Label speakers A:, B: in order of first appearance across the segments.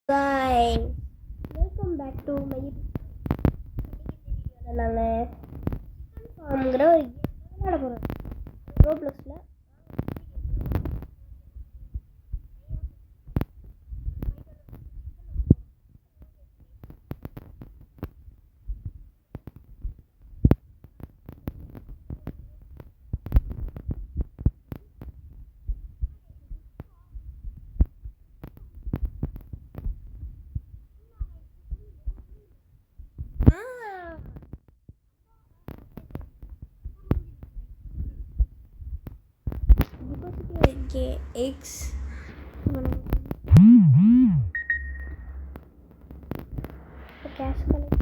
A: Guys, welcome back to my நாங்கள் ஃபார்ம்ங்கிற ஒரு game விளையாட போகிறோம் ரோப்ளக்ஸில். eggs cash collect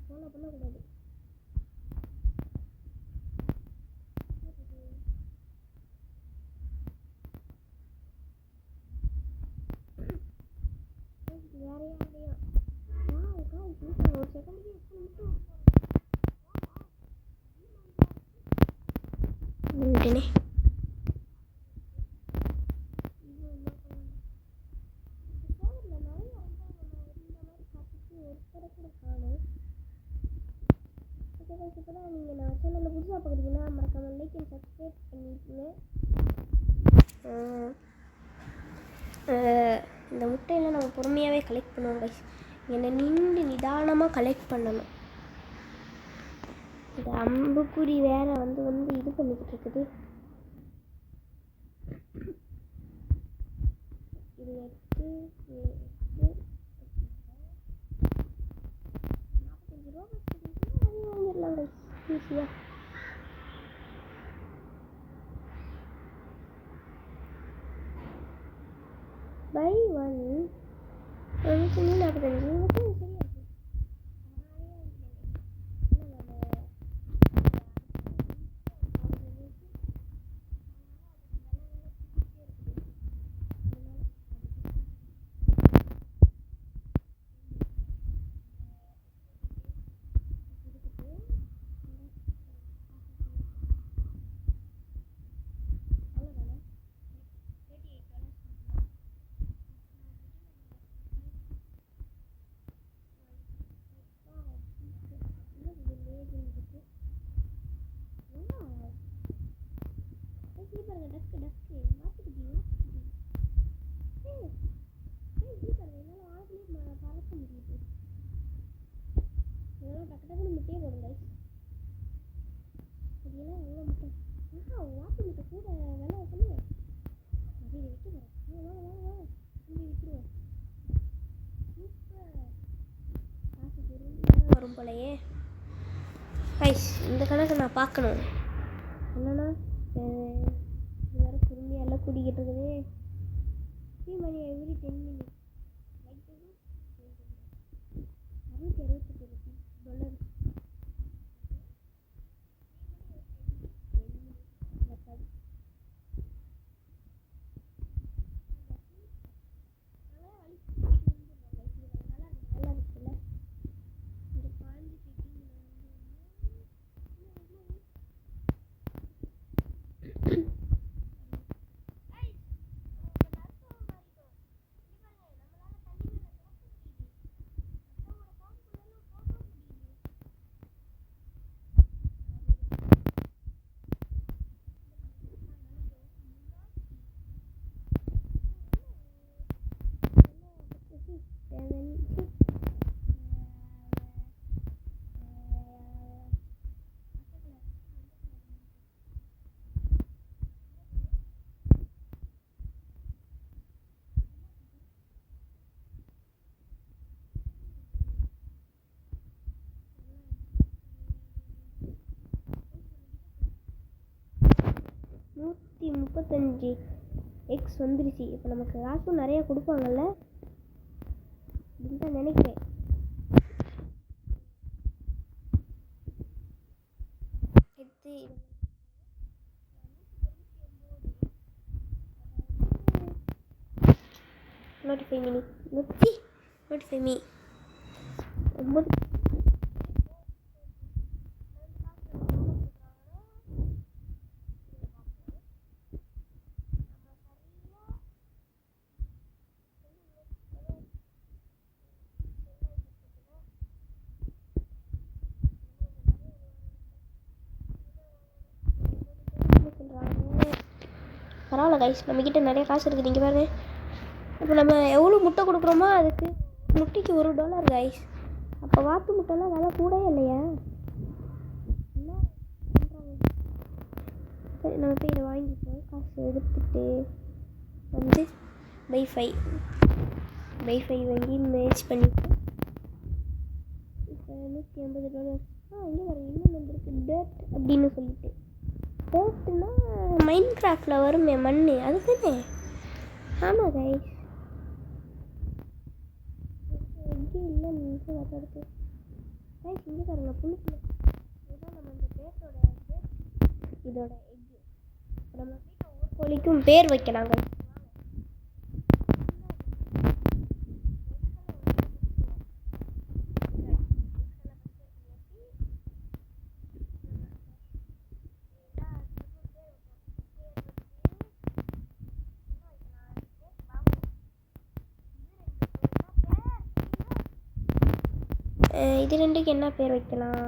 A: ஃபாலோ பண்ணக்கூடாது. வேற யாரையும் ஒரு செகண்ட் விட்டுனே இப்போ தான் நீங்கள் நான் சேனலில் புதுசாக பார்க்குறீங்கன்னா மறக்காமல் லைக் அண்ட் சப்ஸ்கிரைப் பண்ணிக்கோங்க. இந்த முட்டையெல்லாம் நம்ம பொறுமையாகவே கலெக்ட் பண்ணுவோம் கைஸ். என்னை நின்று நிதானமாக கலெக்ட் பண்ணணும். இந்த அம்புக்குறி வேறு வந்து இது பண்ணிக்கிட்டு இருக்குது. இது 45 ரூபா அது வாங்கிடலாம் கைஸ் ஈஸியாக. பை ஒன் 45 முட்டையே போடும் கைஸ். இதெல்லாம் எவ்வளோ முட்டை வாட்டு முட்டை கூட விலை பண்ணி அது விற்க போகிறேன். விற்றுருவேன். சூப்பர் காசு பொருள் வரும் போலையே கைஸ். இந்த கணக்கு நான் பார்க்கணும். என்னன்னா இது வேறு பொறுமையெல்லாம் குடிக்கிட்டு இருக்குது. மணி எவ்ரி 10 minutes $668 35 எக்ஸ் வந்துருச்சு. இப்போ நமக்கு காசும் நிறைய கொடுப்பாங்கல்ல அப்படின்னு தான் நினைக்கிறேன். எடுத்து 9 பரவாயில்ல கைஸ், நம்மக்கிட்ட நிறைய காசு இருக்குது. நீங்கள் பாருங்க, இப்போ நம்ம எவ்வளோ முட்டை கொடுக்குறோமோ அதுக்கு முட்டைக்கு $1 கைஸ். அப்போ வாத்து முட்டைலாம் விலை கூட இல்லையா? என்ன பண்ணுறாங்க? சரி, நம்ம போய் இதை வாங்கிப்போம். காசு எடுத்துகிட்டு வந்து வைஃபை வாங்கி மேட்ச் பண்ணிவிட்டு இப்போ $150. இங்கே வர இன்னும் வந்துருக்கு டேட் அப்படின்னு சொல்லிட்டு. டேட்டுனா மைண்ட் கிராஃப்டில் வருமே மண், அதுதானே? ஆமாம் கைஸ், எங்கே இல்லைன்னு வர்றது கைஸ். இங்கே பாருங்க, புளிப்பில் இதுதான் நம்ம இந்த டேட்டோட இதோட எக்கு. நம்ம வீட்டில் ஒவ்வொரு கோழிக்கும் பேர் வைக்கலாங்க. இது ரெண்டுக்கு என்ன பேர் வைக்கலாம்?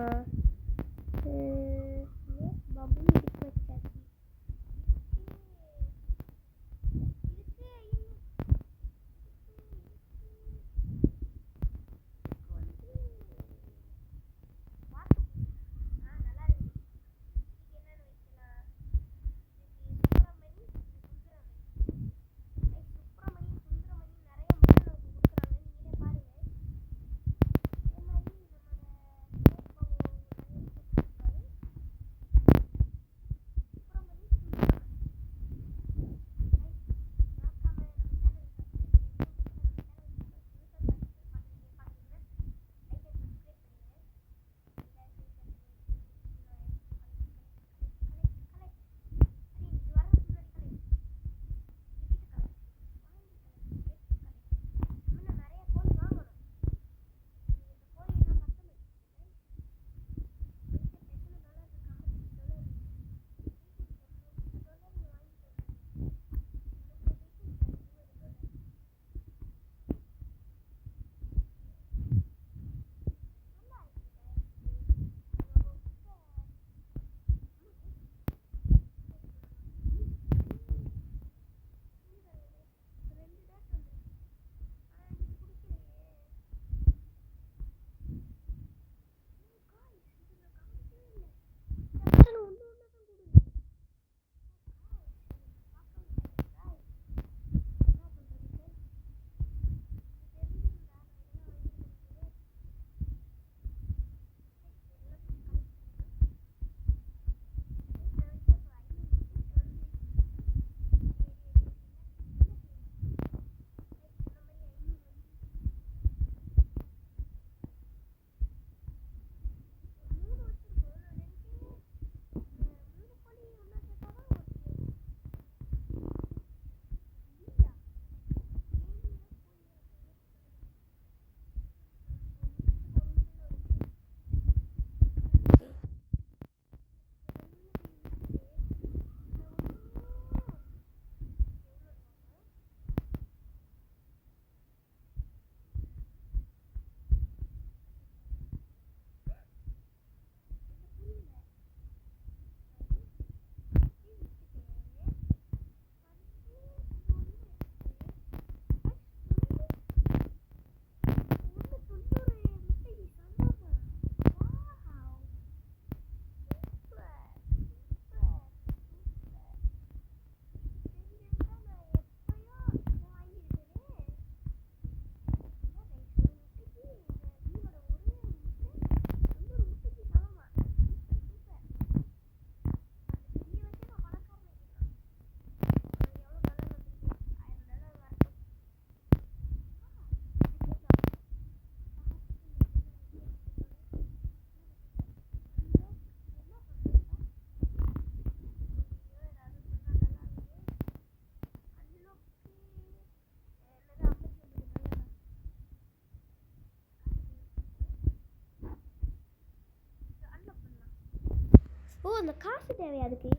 A: ஓ அந்த காசு தேவையா அதுக்கு?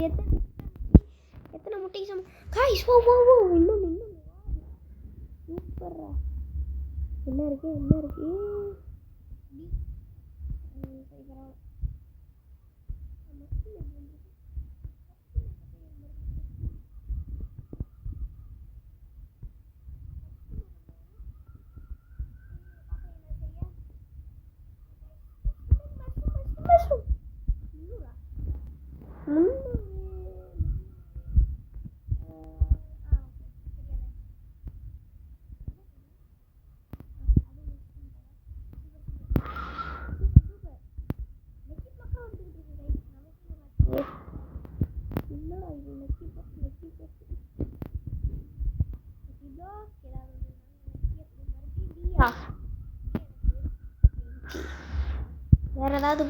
A: எத்தனை எத்தனை முட்டைக்கு சமம் காய்ஸ்? ஓ ஓ ஓ இன்னும் சூப்பரா. என்ன இருக்கு சரி பரவாயில்ல. வேற ஏதாவது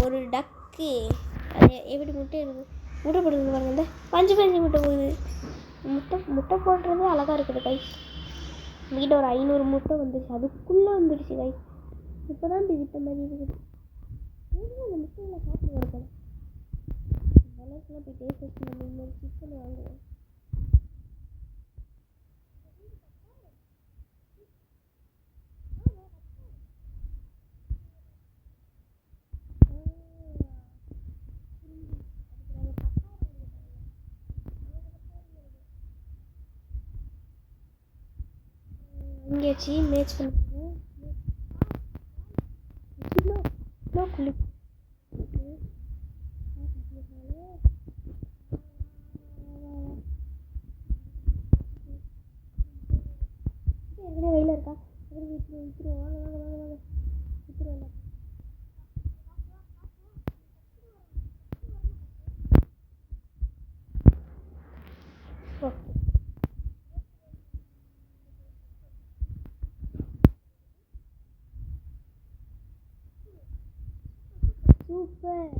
A: ஒரு டக்கு அது எப்படி முட்டை போடுறது பாருங்க. இந்த பஞ்சு முட்டை போகுது. முட்டை போடுறது அழகாக இருக்குது கை. வீட்டில் ஒரு 500 முட்டை வந்துடுச்சு. அதுக்குள்ளே வந்துடுச்சு கை. இப்போ தான் வித்த மாதிரி இருக்குது. அந்த முட்டையில் சாப்பிட்டு வரப்போம். அளவுக்குலாம் போய் டேஸ்ட் வச்சு நம்ம இன்னொரு சிக்கன் வாங்குவோம். இங்கேயாச்சு மேட்ச் பண்ணுவோம். குளி வெயில இருக்கா? சூப்பர்.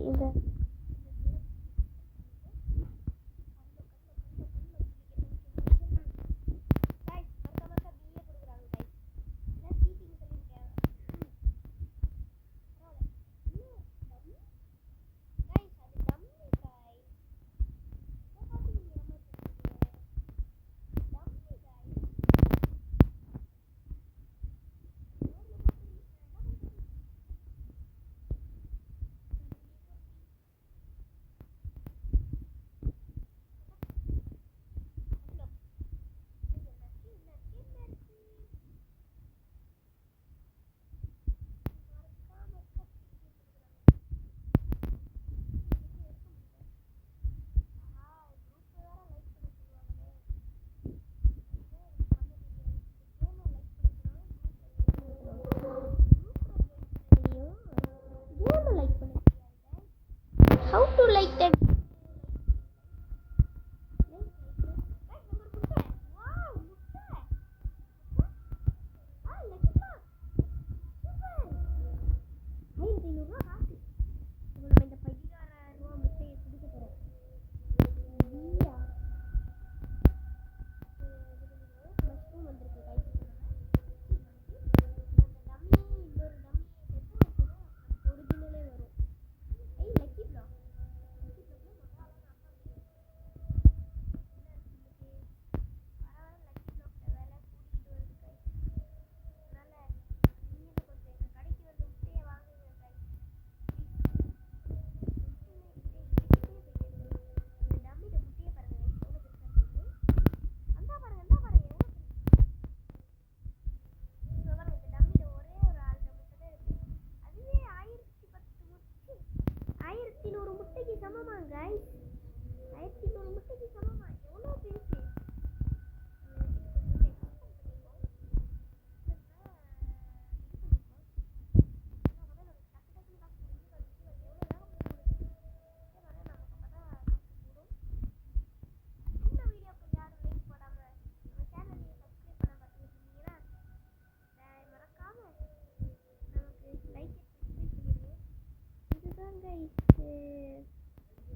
A: இந்த how to like that. சமமா கைஸ்? 1200 முட்டைக்கு சமமா? எவ்வளோ பெருசு!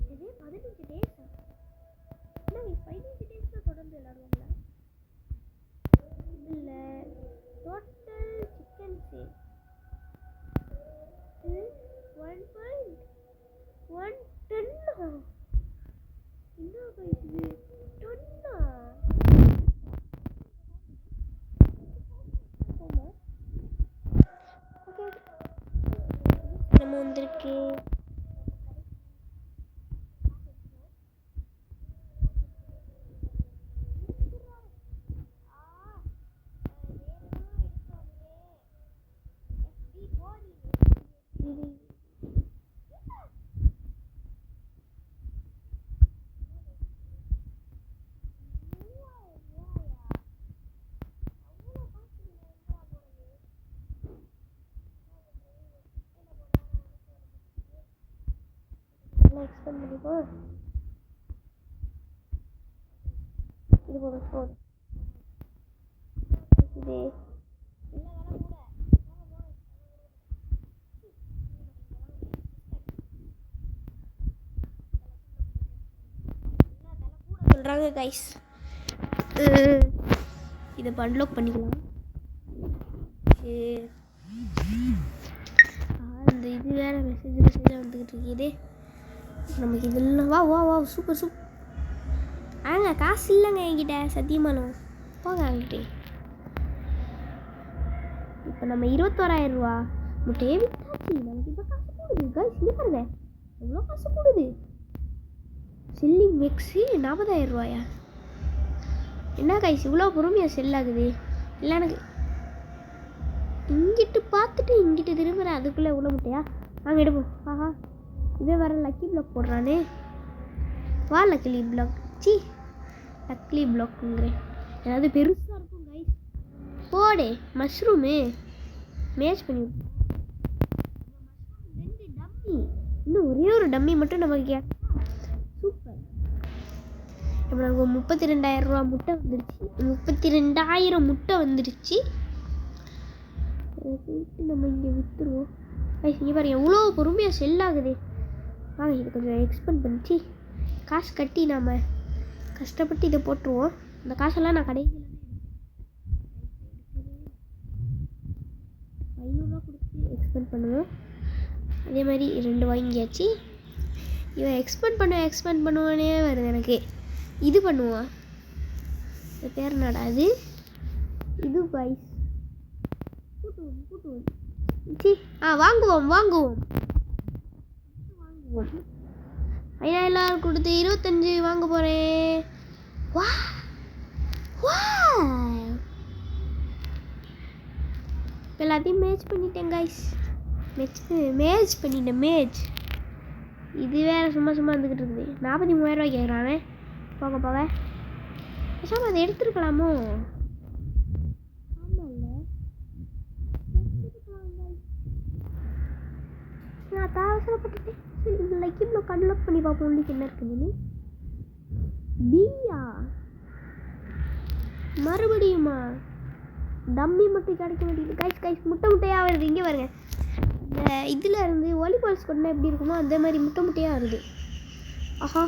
A: இது 15 டேஸ் இல்லை 15 டேஸ் தொடர்ந்து விளையாடுவாங்களா இல்லை டோட்டல் சிக்கன்ஸு 1.1 டன்னா என்ன இது டன்னா ஆமாம் ஓகே நம்ம வந்திருக்கு எக்ஸ்பெண்ட் பண்ணிப்போம் இது போதும் இது சொல்கிறாங்க கைஸ் இதை அன்லாக் பண்ணிக்கலாம் அந்த இது வேறு மெசேஜாக வந்துக்கிட்டு இருக்குது நமக்கு இதெல்லாம் வா வா வா சூப்பர் சூப்பர் ஆங்க காசு இல்லைங்க என்கிட்ட சத்தியமானோ போங்க அங்கிட்டே இப்போ நம்ம 21,000 ரூபா முட்டையே விட்டாச்சு நமக்கு இப்போ காசு கூடுது கைஸ் இங்கே பாருங்க எவ்வளோ காசு கூடுது செல்லிங் வெக்ஸு 40,000 ரூபாயா என்ன கைஸ் இவ்வளோ பொறுமையாக செல் ஆகுது இல்லை எனக்கு இங்கிட்டு பார்த்துட்டு இங்கிட்டு திரும்புகிறேன் அதுக்குள்ளே எவ்வளோ முட்டையா நாங்கள் எடுப்போம் ஆஹா இவன் வர லக்கி பிளாக் போடுறானே வா லக்கிலி பிளாக் லக்லி பிளாக்குங்கிறேன் ஏதாவது பெருசாக இருக்கும் கைஸ் போடே மஷ்ரூமு மேட்ச் பண்ணி 2 டம்மி இன்னும் ஒரே ஒரு டம்மி மட்டும் நமக்கு சூப்பர் இப்போ நமக்கு 32,000 ரூபா முட்டை வந்துருச்சு 32,000 முட்டை வந்துருச்சு நம்ம இங்கே விற்றுருவோம் இங்கே பாருங்க எவ்வளோ பொறுமையாக செல் ஆகுது வாங்க இது கொஞ்சம் எக்ஸ்பெண்ட் பண்ணிச்சு காசு கட்டி நாம் கஷ்டப்பட்டு இதை போட்டுருவோம் இந்த காசெல்லாம் நான் கடைசியில் 500 கொடுத்து எக்ஸ்பெண்ட் பண்ணுவோம் அதே மாதிரி 2 வாங்கியாச்சு இவன் எக்ஸ்பெண்ட் பண்ணுவானே வருது எனக்கு இது பண்ணுவான் இது பேர் என்னடா இது பைஸ் கூட்டுவோம் வாங்குவோம் 5,000 கொடுத்து 25 வாங்க போகிறேன் வா எல்லாத்தையும் மேட்ச் பண்ணிட்டேன் கைஸ் மேட்ச் பண்ணிட்டேன் இது வேறு சும்மா வந்துக்கிட்டு இருக்குது 43,000 ரூபாய் கேட்குறானே போக பேசாமல் அதை எடுத்துருக்கலாமோ நான் அவசரப்பட்டுட்டேன் சரி இந்த லக்கி பிளாக் அன்லாக் பண்ணி பார்ப்போம் உங்களுக்கு என்ன இருக்குதுன்னு பியா மறுபடியுமா டம்மி மட்டும் கிடைக்க மாட்டேங்குது கைஸ் முட்டையாக வருது இங்கே வருங்க இந்த இதில் இருந்து வாலிபால்ஸ் கொண்டா எப்படி இருக்குமோ அதே மாதிரி முட்டையாக வருது ஆஹா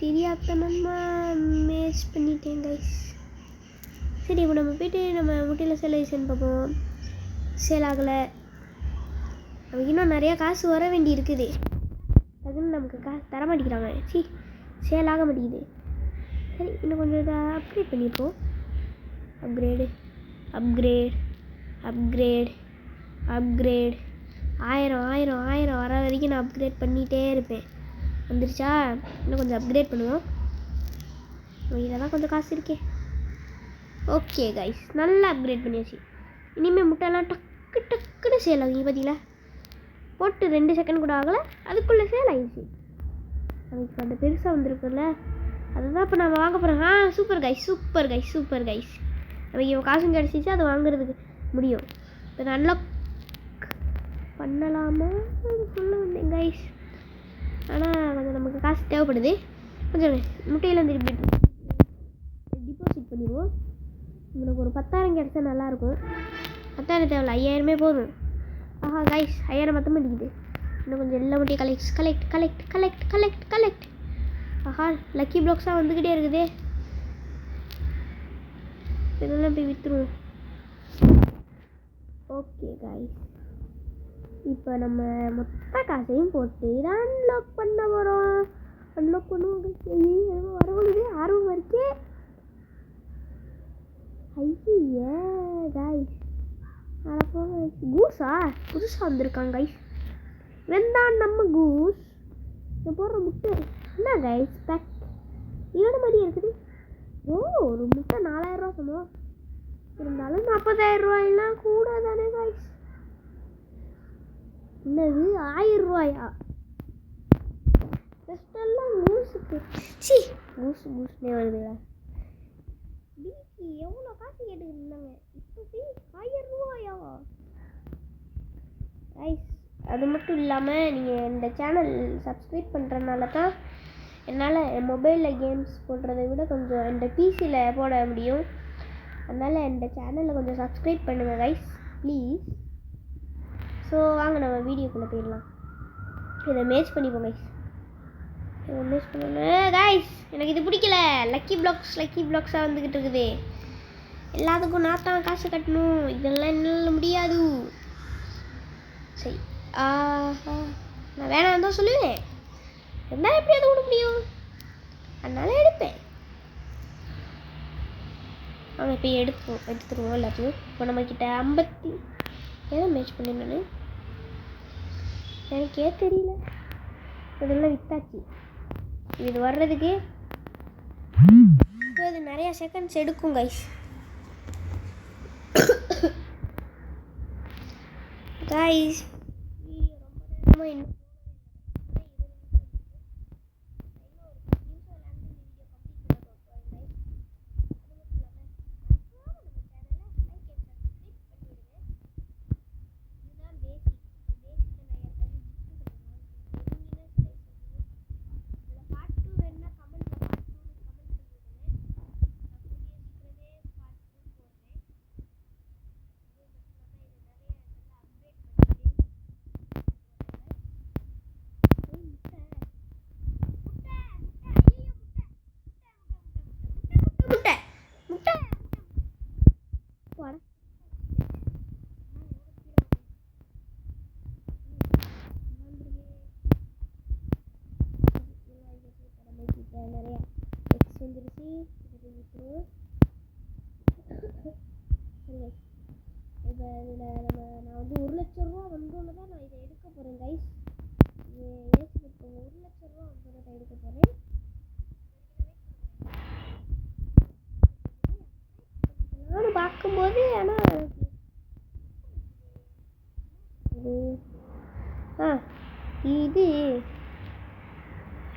A: தெரியாதனமாக மேட்ச் பண்ணிட்டேன் கைஸ் சரி இப்போ நம்ம போய்ட்டு நம்ம முட்டையில் செலெக்ஷன் பார்ப்போம் சேல் ஆகலை நமக்கு இன்னும் நிறையா காசு வர வேண்டி இருக்குது அதுன்னு நமக்கு காசு தர மாட்டேங்கிறாங்க சேல் ஆக மாட்டேங்குது சரி இன்னும் கொஞ்சம் இதை அப்கிரேட் பண்ணிப்போம் அப்கிரேட் 1000 வர வரைக்கும் நான் அப்கிரேட் பண்ணிகிட்டே இருப்பேன் வந்துருச்சா இன்னும் கொஞ்சம் அப்கிரேட் பண்ணுவோம் இதெல்லாம் கொஞ்சம் காசு இருக்கே ஓகே கைஸ் நல்லா அப்கிரேட் பண்ணியாச்சு இனிமேல் முட்டைலாம் டக்குன்னு சேல் ஆகுங்க பார்த்தீங்களா போட்டு 2 செகண்ட் கூட ஆகலை, அதுக்குள்ளே சேல் ஆயிடுச்சு. அதுக்கு அந்த பெருசாக வந்திருக்குல்ல, அதுதான் இப்போ நம்ம வாங்க போகிறோம். Super guys, super guys, super guys. நமக்கு இவன் காசும் கிடச்சிச்சு, அது வாங்குறதுக்கு முடியும். இப்போ நல்லா பண்ணலாமா சொல்ல வந்தேன் கைஸ். ஆனால் கொஞ்சம் நமக்கு காசு தேவைப்படுது. கொஞ்சம் முட்டையெல்லாம் திருப்பி டிபாசிட் பண்ணிடுவோம். உங்களுக்கு ஒரு 10,000 கிடச்சா நல்லாயிருக்கும். 10,000 தேவையில்ல, 5,000 போதும். கைஸ் 5,000 மொத்தம் பண்ணிக்குது. இன்னும் கொஞ்சம் எல்லா முட்டையும் கலெக்ட். லக்கி பிளாக்ஸாக வந்துக்கிட்டே இருக்குதே. இதெல்லாம் போய் விற்றுருவோம். ஓகே கைஸ், இப்போ நம்ம மொத்த காசையும் போட்டு அன்லாக் பண்ண போகிறோம். அன்லாக் பண்ணுவோம். வரவழுது ஆர்வம் இருக்கே. ஐயே கைஸ், கூஸா புதுசாக வந்திருக்காங்க கைஸ். வெந்தான் நம்ம கூஸ். போடுற முட்டை என்ன கைஸ், பேக் இவன மாதிரி இருக்குது. ஒரு முட்டை 4,000 ரூபா சமம். இருந்தாலும் 40,000 ரூபாயெல்லாம் கூட தானே கைஸ். என்னது 1000 ரூபாயா? ஃபஸ்ட்டெல்லாம் கூஸுக்கு கூஸ்னே வருதுடா. வீக்கு எவ்வளோ காசு கேட்டுக்கிட்டு இருந்தாங்க, இப்போ 1000 ரூபாயா கைஸ்? அது மட்டும் இல்லாமல் நீங்கள் இந்த சேனல் சப்ஸ்கிரைப் பண்ணுறதுனால தான் என்னால் மொபைலில் கேம்ஸ் போடுறதை விட கொஞ்சம் இந்த பிசியில் போட முடியும். அதனால் இந்த சேனலை கொஞ்சம் சப்ஸ்கிரைப் பண்ணுங்கள் கைஸ் ப்ளீஸ். ஸோ வாங்க நம்ம வீடியோக்குள்ளே போயிடலாம். இதை மேட்ச் பண்ணிப்போம் கைஸ். மேட்ச் பண்ணணும் கைஸ். எனக்கு இது பிடிக்கல. லக்கி பிளாக்ஸாக வந்துக்கிட்டு இருக்குது. எல்லாத்துக்கும் நான் தான் காசு கட்டணும். இதெல்லாம் என்னால் முடியாது. சரி, நான் வேணாம் தான் சொல்லுவேன். இருந்தாலும் எப்படி அதை விட முடியும்? அதனால எடுப்பேன். அவங்க இப்போ எடுத்துருவோம் எல்லாத்தையும். இப்போ நம்மக்கிட்ட 50 ஏதோ மேட்ச் பண்ணிருந்தேன்னு எனக்கே தெரியல. இதெல்லாம் வித்தாச்சு. இது வர்றதுக்கு இது நிறையா செகண்ட்ஸ் எடுக்கும் கைஸ். கைஸ் வீடியோ ரொம்ப நேரமாக இன்னும் நிறையா எக்ஸ் வந்துருச்சு. இப்போ இதில் நான் வந்து 1,00,000 ரூபா வந்தோன்னு தான் நான் இதை எடுக்க போகிறேன் கைஸ். ஏசி பக்கம் 1,00,000 ரூபா வந்தோன்னு தான் எடுக்க போகிறேன். நானும் பார்க்கும்போது ஆனால் இது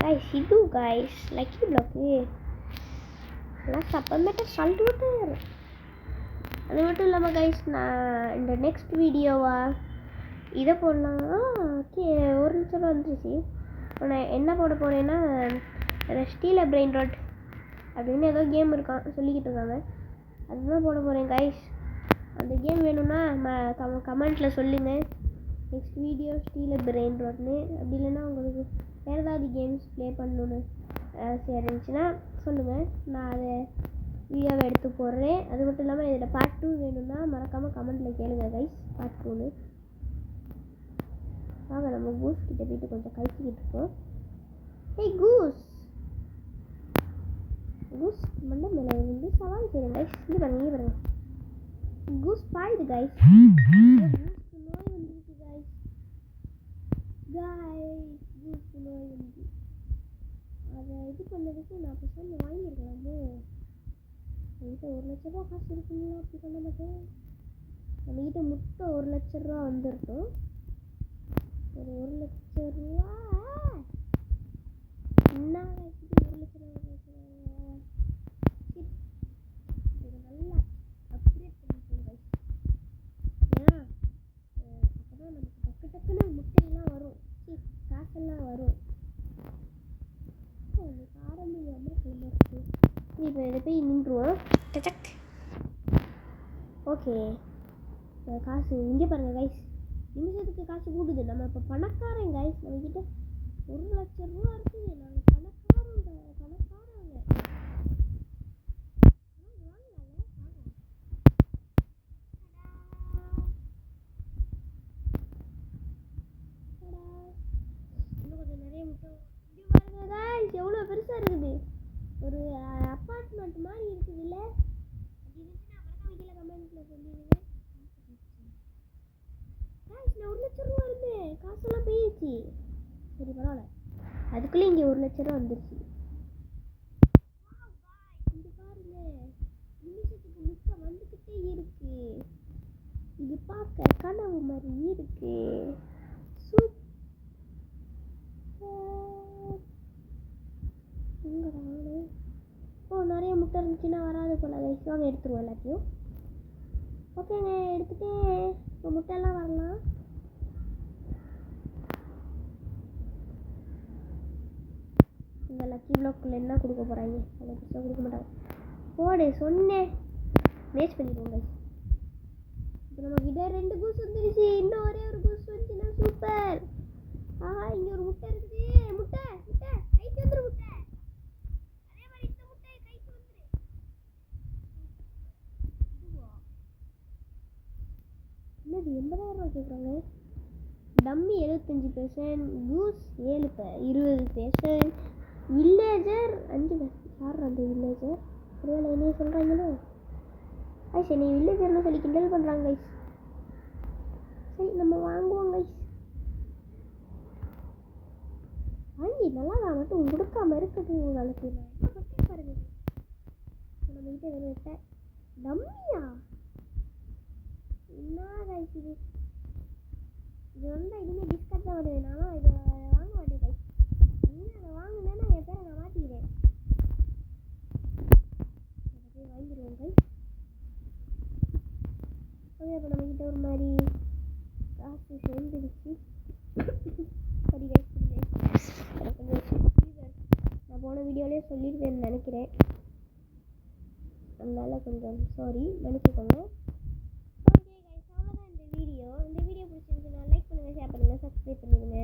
A: கைஸ், இது கைஸ் லக்கி பிளாக்கு எல்லாம் சப்பமேட்ட சால்ட் வாட்டர். அது மட்டும் இல்லாமல் கைஸ், நான் இந்த நெக்ஸ்ட் வீடியோவா இதை போடலாம். ஓகே, 1,00,000 ரூபா வந்துருச்சு. நான் என்ன போட போகிறேன்னா, ஸ்டீல் பிரெயின் ராட் அப்படின்னு ஏதோ கேம் இருக்கான் சொல்லிக்கிட்டு இருக்காங்க. அதுதான் போட போகிறேன் கைஸ். அந்த கேம் வேணும்னா கமெண்ட்டில் சொல்லுங்கள். நெக்ஸ்ட் வீடியோ ஸ்டீல் பிரெயின் ராட்னு. அப்படி இல்லைன்னா உங்களுக்கு வேறு ஏதாவது கேம்ஸ் ப்ளே பண்ணணுன்னு ஆசையாக இருந்துச்சுன்னா சொல்லுங்கள், நான் அதை வீடியோவை எடுத்து போடுறேன். அது மட்டும் இல்லாமல் இதில் பார்ட் 2 வேணும்னா மறக்காமல் கமெண்ட்டில் கேளுங்க கைஸ், பார்ட் 2ன்னு. வாங்க நம்ம கூஸ் கிட்ட போயிட்டு கொஞ்சம் கழிச்சிக்கிட்டு இருக்கோம். ஹேய் கூஸ் மண்டை மேலே இருந்து சவால் செய்யுங்க கைஸ். இது பாருங்க கூஸ் பாயுது கைஸ். கூஸ்க்கு நோய் வந்துருக்கு கைஸ். கூஸ்க்கு நோய் வந்து அதை இது பண்ணதுக்கு நான் பேசாம வாங்கியிருக்கலாமோ. என்கிட்ட 1,00,000 ரூபா காசு இருக்குங்களா? அப்படி பண்ண மாட்டேன். நம்மகிட்ட முட்டை 1,00,000 ரூபா வந்துருட்டோம். ஒரு 1,00,000 என்ன 1,00,000 இது நல்லா அப்கிரேட் பண்ணிக்கோங்க. ஏன்னா அப்போதான் நமக்கு டக்குன்னு முட்டையெல்லாம் வரும், காசெல்லாம் வரும். ஆரம்பிக்காமல் கிளம்பிடுச்சு. இப்போ இதை போய் நின்றுவோம். ஓகே, காசு இங்கே பாருங்கள் கைஸ், நிமிஷத்துக்கு காசு கூடுது. நம்ம இப்போ பணக்காரன் கைஸ், நம்மக்கிட்ட 1,00,000 இருக்குது. நாங்கள் பணக்காரங்க. இன்னும் கொஞ்சம் நிறைய முட்டை. இங்கே பாருங்க கைஸ், எவ்வளோ பெருசாக இருக்குது. ஒரு அப்பார்ட்மெண்ட் மாதிரி இருக்குது இல்லை? அப்படி இருந்துச்சுன்னா மறக்காம கீழே கமெண்ட்ல சொல்லிடுங்க. கைஸ், நான் 1,00,000 வருது, காசெல்லாம் போயிடுச்சு. சரி பரவாயில்ல, அதுக்குள்ளே இங்கே 1,00,000 வந்துருச்சு. இங்கே பாருங்க, நிமிஷத்துக்கு முட்டை வந்துக்கிட்டே இருக்கு. இது பார்க்க கனவு மாதிரி இருக்கு. நிறைய முட்டை இருந்துச்சுன்னா வராது போல கைஸ். வாங்க எடுத்துருவோம் எல்லாத்தையும். ஓகேங்க, எடுத்துகிட்டு இப்போ முட்டையெல்லாம் வரலாம். இந்த லக்கி பிளாக்குள்ள என்ன கொடுக்க போகிறாங்க? அதை பெருசாக கொடுக்க மாட்டாங்க. போடு சொன்னேன், வேஸ்ட் பண்ணிடுவோம் கைஸ். இப்போ நம்மக்கிட்ட 2 கூஸ் வந்துருச்சு. இன்னும் ஒரே ஒரு கூஸ் வந்துச்சுன்னா சூப்பர். ஆஹா, இங்கே ஒரு முட்டை இருக்குது. முட்டை கைக்கு வந்துடும். முட்டை அதே மாதிரி இந்த முட்டை கைக்கு வந்துடு. என்னது 80,000 கேட்குறாங்க? Dummy 75%, goose 20%, villager 5%. யார் அந்த வில்லேஜர்? ஒருவேளை என்னைய சொல்கிறாங்களோ? ஐஸ், என்னை வில்லேஜர்னு சொல்லி கிண்டல் பண்ணுறாங்க கைஸ். சரி, நம்ம வாங்குவோம் கைஸ். வாங்கி நல்லா தான் மட்டும் கொடுக்காம இருக்குது உங்களுக்கு. நான் என்ன பண்ணி பாருங்க. நம்மகிட்ட வெறும் டம்மியா? என்ன கைஸ் இது? இது வந்தால் இனிமேல் டிஸ்கட் தான் வருவேன். நான் இதை வாங்க மாட்டேன் கைஸ். இனிமேல் அதை வாங்கினேன்னா என் பேரை நான் மாற்றிக்கிறேன். அதை போய் வாங்கிடுவோம் கைஸ். ஓகே, இப்போ நம்மக்கிட்ட ஒரு மாதிரி காசு சேர்ந்துருச்சு. சரி கைஸ், எனக்கு கொஞ்சம் ஃபீவர். நான் போன வீடியோலேயே சொல்லிடுவேன்னு நினைக்கிறேன். அதனால கொஞ்சம் சாரி, மன்னிச்சுக்கோங்க. ஓகே கைஸ், அவ்வளோதான் இந்த வீடியோ. பிடிச்சிருந்துச்சுன்னா லைக் பண்ணுங்கள், ஷேர் பண்ணுங்கள், சப்ஸ்கிரைப் பண்ணிடுங்க.